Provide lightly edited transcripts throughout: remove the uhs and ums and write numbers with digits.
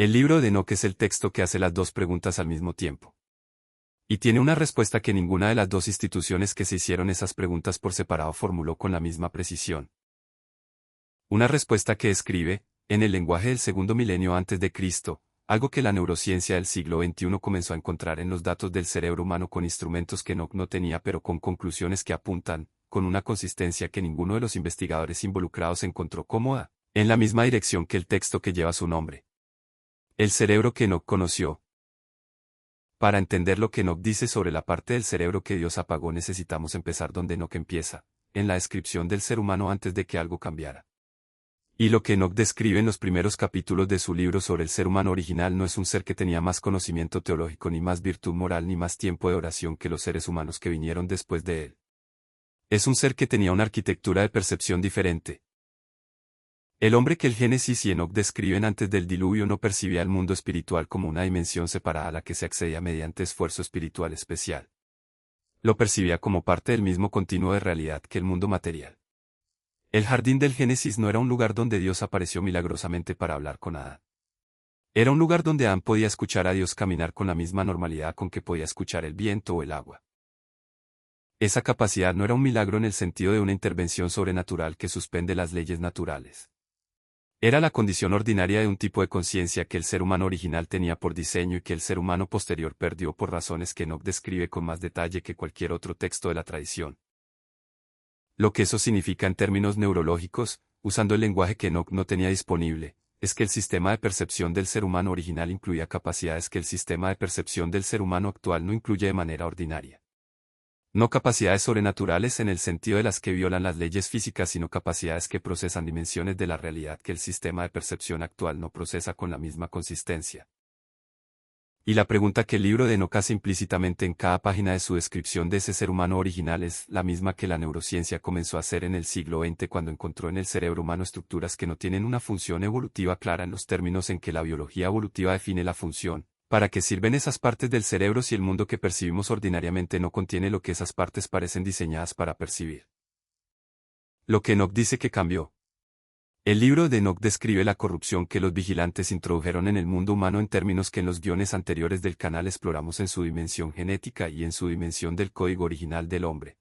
El libro de Enoc es el texto que hace las dos preguntas al mismo tiempo. Y tiene una respuesta que ninguna de las dos instituciones que se hicieron esas preguntas por separado formuló con la misma precisión. Una respuesta que escribe, en el lenguaje del segundo milenio antes de Cristo, algo que la neurociencia del siglo XXI comenzó a encontrar en los datos del cerebro humano con instrumentos que Enoc no tenía pero con conclusiones que apuntan, con una consistencia que ninguno de los investigadores involucrados encontró cómoda, en la misma dirección que el texto que lleva su nombre. El cerebro que Enoc conoció. Para entender lo que Enoc dice sobre la parte del cerebro que Dios apagó necesitamos empezar donde Enoc empieza, en la descripción del ser humano antes de que algo cambiara. Y lo que Enoc describe en los primeros capítulos de su libro sobre el ser humano original no es un ser que tenía más conocimiento teológico ni más virtud moral ni más tiempo de oración que los seres humanos que vinieron después de él. Es un ser que tenía una arquitectura de percepción diferente. El hombre que el Génesis y Enoc describen antes del diluvio no percibía el mundo espiritual como una dimensión separada a la que se accedía mediante esfuerzo espiritual especial. Lo percibía como parte del mismo continuo de realidad que el mundo material. El jardín del Génesis no era un lugar donde Dios apareció milagrosamente para hablar con Adán. Era un lugar donde Adán podía escuchar a Dios caminar con la misma normalidad con que podía escuchar el viento o el agua. Esa capacidad no era un milagro en el sentido de una intervención sobrenatural que suspende las leyes naturales. Era la condición ordinaria de un tipo de conciencia que el ser humano original tenía por diseño y que el ser humano posterior perdió por razones que Enoc describe con más detalle que cualquier otro texto de la tradición. Lo que eso significa en términos neurológicos, usando el lenguaje que Enoc no tenía disponible, es que el sistema de percepción del ser humano original incluía capacidades que el sistema de percepción del ser humano actual no incluye de manera ordinaria. No capacidades sobrenaturales en el sentido de las que violan las leyes físicas, sino capacidades que procesan dimensiones de la realidad que el sistema de percepción actual no procesa con la misma consistencia. Y la pregunta que el libro de Enoc hace implícitamente en cada página de su descripción de ese ser humano original es la misma que la neurociencia comenzó a hacer en el siglo XX cuando encontró en el cerebro humano estructuras que no tienen una función evolutiva clara en los términos en que la biología evolutiva define la función. ¿Para qué sirven esas partes del cerebro si el mundo que percibimos ordinariamente no contiene lo que esas partes parecen diseñadas para percibir? Lo que Enoc dice que cambió. El libro de Enoc describe la corrupción que los vigilantes introdujeron en el mundo humano en términos que en los guiones anteriores del canal exploramos en su dimensión genética y en su dimensión del código original del hombre.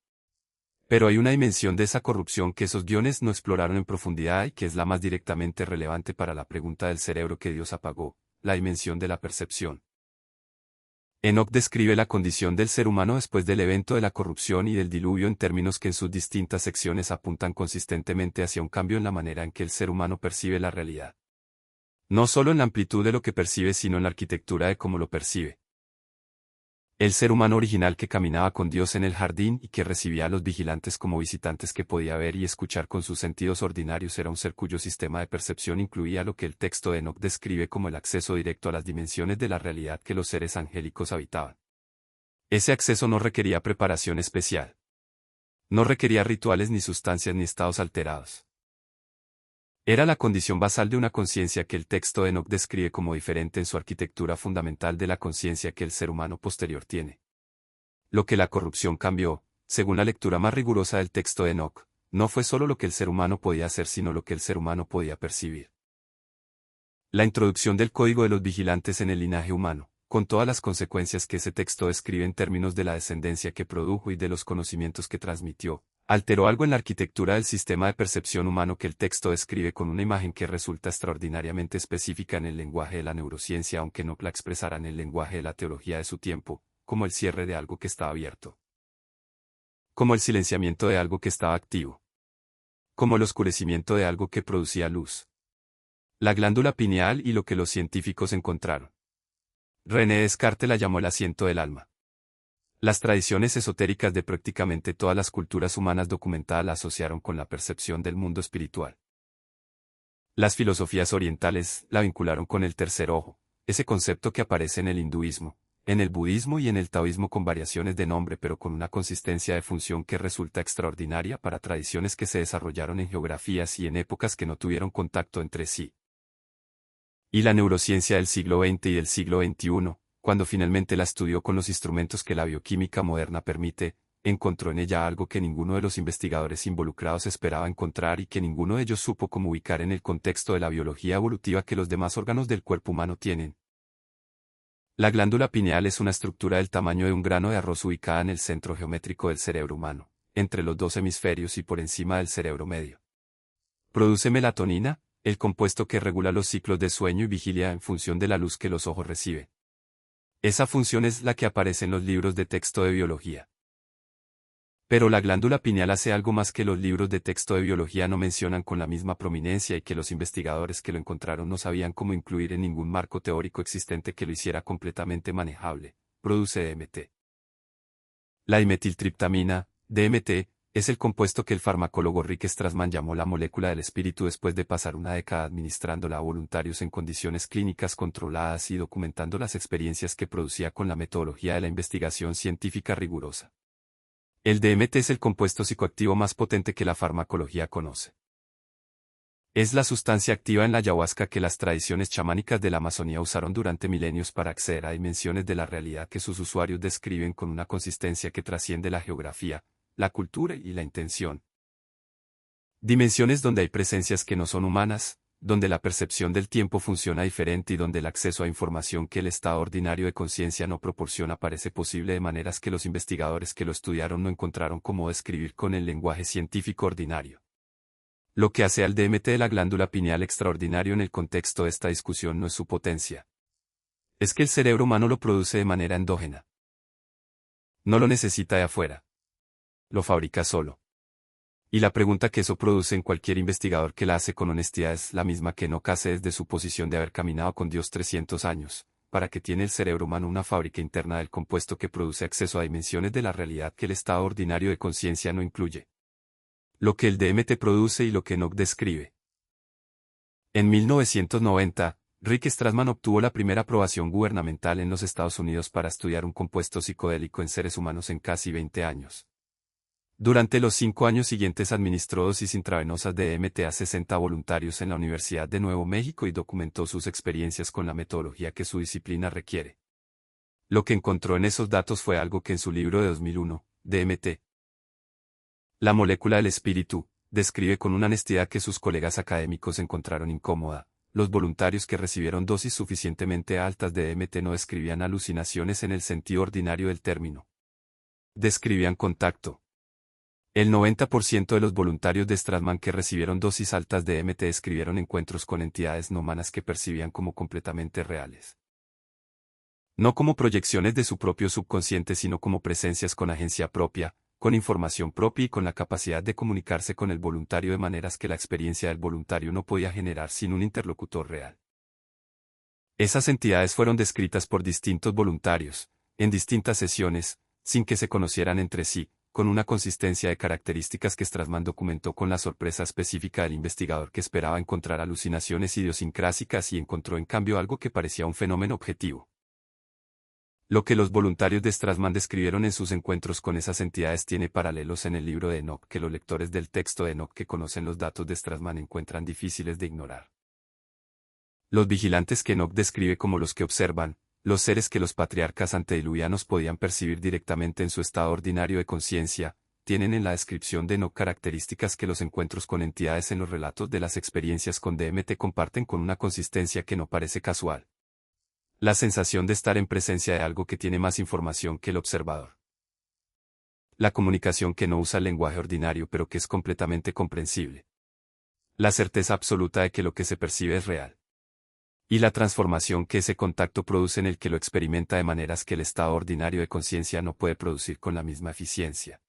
Pero hay una dimensión de esa corrupción que esos guiones no exploraron en profundidad y que es la más directamente relevante para la pregunta del cerebro que Dios apagó, la dimensión de la percepción. Enoc describe la condición del ser humano después del evento de la corrupción y del diluvio en términos que en sus distintas secciones apuntan consistentemente hacia un cambio en la manera en que el ser humano percibe la realidad. No solo en la amplitud de lo que percibe, sino en la arquitectura de cómo lo percibe. El ser humano original que caminaba con Dios en el jardín y que recibía a los vigilantes como visitantes que podía ver y escuchar con sus sentidos ordinarios era un ser cuyo sistema de percepción incluía lo que el texto de Enoc describe como el acceso directo a las dimensiones de la realidad que los seres angélicos habitaban. Ese acceso no requería preparación especial. No requería rituales ni sustancias ni estados alterados. Era la condición basal de una conciencia que el texto de Enoc describe como diferente en su arquitectura fundamental de la conciencia que el ser humano posterior tiene. Lo que la corrupción cambió, según la lectura más rigurosa del texto de Enoc, no fue solo lo que el ser humano podía hacer sino lo que el ser humano podía percibir. La introducción del código de los vigilantes en el linaje humano, con todas las consecuencias que ese texto describe en términos de la descendencia que produjo y de los conocimientos que transmitió, alteró algo en la arquitectura del sistema de percepción humano que el texto describe con una imagen que resulta extraordinariamente específica en el lenguaje de la neurociencia aunque no la expresara en el lenguaje de la teología de su tiempo, como el cierre de algo que estaba abierto. Como el silenciamiento de algo que estaba activo. Como el oscurecimiento de algo que producía luz. La glándula pineal y lo que los científicos encontraron. René Descartes la llamó el asiento del alma. Las tradiciones esotéricas de prácticamente todas las culturas humanas documentadas la asociaron con la percepción del mundo espiritual. Las filosofías orientales la vincularon con el tercer ojo, ese concepto que aparece en el hinduismo, en el budismo y en el taoísmo con variaciones de nombre pero con una consistencia de función que resulta extraordinaria para tradiciones que se desarrollaron en geografías y en épocas que no tuvieron contacto entre sí. Y la neurociencia del siglo XX y del siglo XXI, cuando finalmente la estudió con los instrumentos que la bioquímica moderna permite, encontró en ella algo que ninguno de los investigadores involucrados esperaba encontrar y que ninguno de ellos supo cómo ubicar en el contexto de la biología evolutiva que los demás órganos del cuerpo humano tienen. La glándula pineal es una estructura del tamaño de un grano de arroz ubicada en el centro geométrico del cerebro humano, entre los dos hemisferios y por encima del cerebro medio. Produce melatonina, el compuesto que regula los ciclos de sueño y vigilia en función de la luz que los ojos reciben. Esa función es la que aparece en los libros de texto de biología. Pero la glándula pineal hace algo más que los libros de texto de biología no mencionan con la misma prominencia y que los investigadores que lo encontraron no sabían cómo incluir en ningún marco teórico existente que lo hiciera completamente manejable. Produce DMT. La dimetiltriptamina, DMT, es el compuesto que el farmacólogo Rick Strassman llamó la molécula del espíritu después de pasar una década administrándola a voluntarios en condiciones clínicas controladas y documentando las experiencias que producía con la metodología de la investigación científica rigurosa. El DMT es el compuesto psicoactivo más potente que la farmacología conoce. Es la sustancia activa en la ayahuasca que las tradiciones chamánicas de la Amazonía usaron durante milenios para acceder a dimensiones de la realidad que sus usuarios describen con una consistencia que trasciende la geografía, la cultura y la intención. Dimensiones donde hay presencias que no son humanas, donde la percepción del tiempo funciona diferente y donde el acceso a información que el estado ordinario de conciencia no proporciona parece posible de maneras que los investigadores que lo estudiaron no encontraron cómo describir con el lenguaje científico ordinario. Lo que hace al DMT de la glándula pineal extraordinario en el contexto de esta discusión no es su potencia. Es que el cerebro humano lo produce de manera endógena. No lo necesita de afuera. Lo fabrica solo. Y la pregunta que eso produce en cualquier investigador que la hace con honestidad es la misma que Enoch hace desde su posición de haber caminado con Dios 300 años, para que tiene el cerebro humano una fábrica interna del compuesto que produce acceso a dimensiones de la realidad que el estado ordinario de conciencia no incluye. Lo que el DMT produce y lo que Enoch describe. En 1990, Rick Strassman obtuvo la primera aprobación gubernamental en los Estados Unidos para estudiar un compuesto psicodélico en seres humanos en casi 20 años. Durante los 5 años siguientes administró dosis intravenosas de DMT a 60 voluntarios en la Universidad de Nuevo México y documentó sus experiencias con la metodología que su disciplina requiere. Lo que encontró en esos datos fue algo que en su libro de 2001, DMT, La molécula del espíritu, describe con una honestidad que sus colegas académicos encontraron incómoda. Los voluntarios que recibieron dosis suficientemente altas de DMT no describían alucinaciones en el sentido ordinario del término. Describían contacto. El 90% de los voluntarios de Strassman que recibieron dosis altas de DMT describieron encuentros con entidades no humanas que percibían como completamente reales. No como proyecciones de su propio subconsciente, sino como presencias con agencia propia, con información propia y con la capacidad de comunicarse con el voluntario de maneras que la experiencia del voluntario no podía generar sin un interlocutor real. Esas entidades fueron descritas por distintos voluntarios, en distintas sesiones, sin que se conocieran entre sí, con una consistencia de características que Strassman documentó con la sorpresa específica del investigador que esperaba encontrar alucinaciones idiosincrásicas y encontró en cambio algo que parecía un fenómeno objetivo. Lo que los voluntarios de Strassman describieron en sus encuentros con esas entidades tiene paralelos en el libro de Enoch que los lectores del texto de Enoch que conocen los datos de Strassman encuentran difíciles de ignorar. Los vigilantes que Enoch describe como los que observan, los seres que los patriarcas antediluvianos podían percibir directamente en su estado ordinario de conciencia, tienen en la descripción de Enoch características que los encuentros con entidades en los relatos de las experiencias con DMT comparten con una consistencia que no parece casual. La sensación de estar en presencia de algo que tiene más información que el observador. La comunicación que no usa el lenguaje ordinario pero que es completamente comprensible. La certeza absoluta de que lo que se percibe es real. Y la transformación que ese contacto produce en el que lo experimenta de maneras que el estado ordinario de conciencia no puede producir con la misma eficiencia.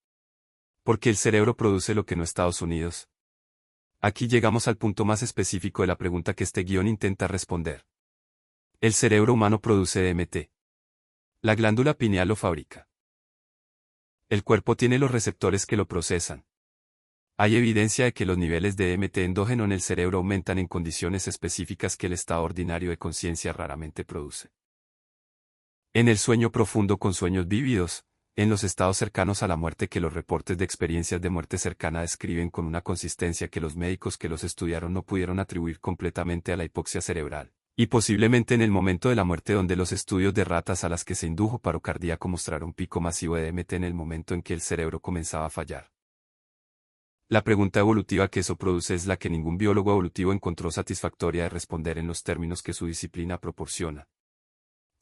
¿Por qué el cerebro produce lo que no Estados Unidos? Aquí llegamos al punto más específico de la pregunta que este guión intenta responder. El cerebro humano produce DMT. La glándula pineal lo fabrica. El cuerpo tiene los receptores que lo procesan. Hay evidencia de que los niveles de DMT endógeno en el cerebro aumentan en condiciones específicas que el estado ordinario de conciencia raramente produce. En el sueño profundo con sueños vívidos, en los estados cercanos a la muerte que los reportes de experiencias de muerte cercana describen con una consistencia que los médicos que los estudiaron no pudieron atribuir completamente a la hipoxia cerebral, Y posiblemente en el momento de la muerte donde los estudios de ratas a las que se indujo paro cardíaco mostraron un pico masivo de DMT en el momento en que el cerebro comenzaba a fallar. La pregunta evolutiva que eso produce es la que ningún biólogo evolutivo encontró satisfactoria de responder en los términos que su disciplina proporciona.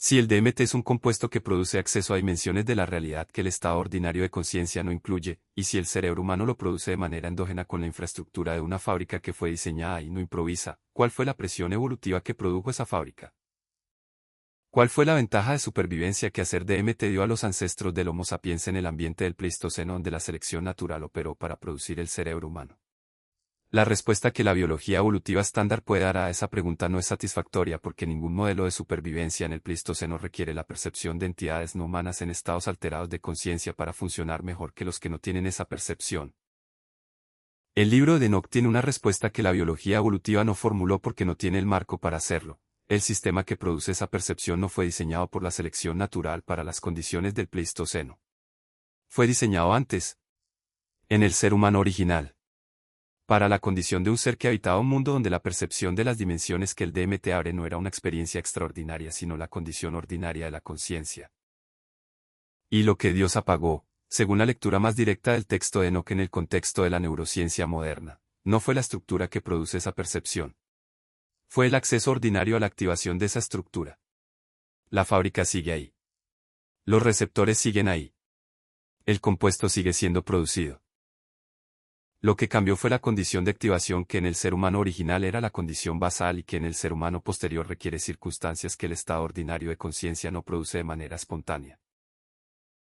Si el DMT es un compuesto que produce acceso a dimensiones de la realidad que el estado ordinario de conciencia no incluye, y si el cerebro humano lo produce de manera endógena con la infraestructura de una fábrica que fue diseñada y no improvisa, ¿cuál fue la presión evolutiva que produjo esa fábrica? ¿Cuál fue la ventaja de supervivencia que hacer DMT dio a los ancestros del Homo sapiens en el ambiente del Pleistoceno donde la selección natural operó para producir el cerebro humano? La respuesta que la biología evolutiva estándar puede dar a esa pregunta no es satisfactoria porque ningún modelo de supervivencia en el Pleistoceno requiere la percepción de entidades no humanas en estados alterados de conciencia para funcionar mejor que los que no tienen esa percepción. El libro de Enoch tiene una respuesta que la biología evolutiva no formuló porque no tiene el marco para hacerlo. El sistema que produce esa percepción no fue diseñado por la selección natural para las condiciones del Pleistoceno. Fue diseñado antes, en el ser humano original, para la condición de un ser que habitaba un mundo donde la percepción de las dimensiones que el DMT abre no era una experiencia extraordinaria sino la condición ordinaria de la conciencia. Y lo que Dios apagó, según la lectura más directa del texto de Enoch en el contexto de la neurociencia moderna, no fue la estructura que produce esa percepción. Fue el acceso ordinario a la activación de esa estructura. La fábrica sigue ahí. Los receptores siguen ahí. El compuesto sigue siendo producido. Lo que cambió fue la condición de activación que en el ser humano original era la condición basal y que en el ser humano posterior requiere circunstancias que el estado ordinario de conciencia no produce de manera espontánea.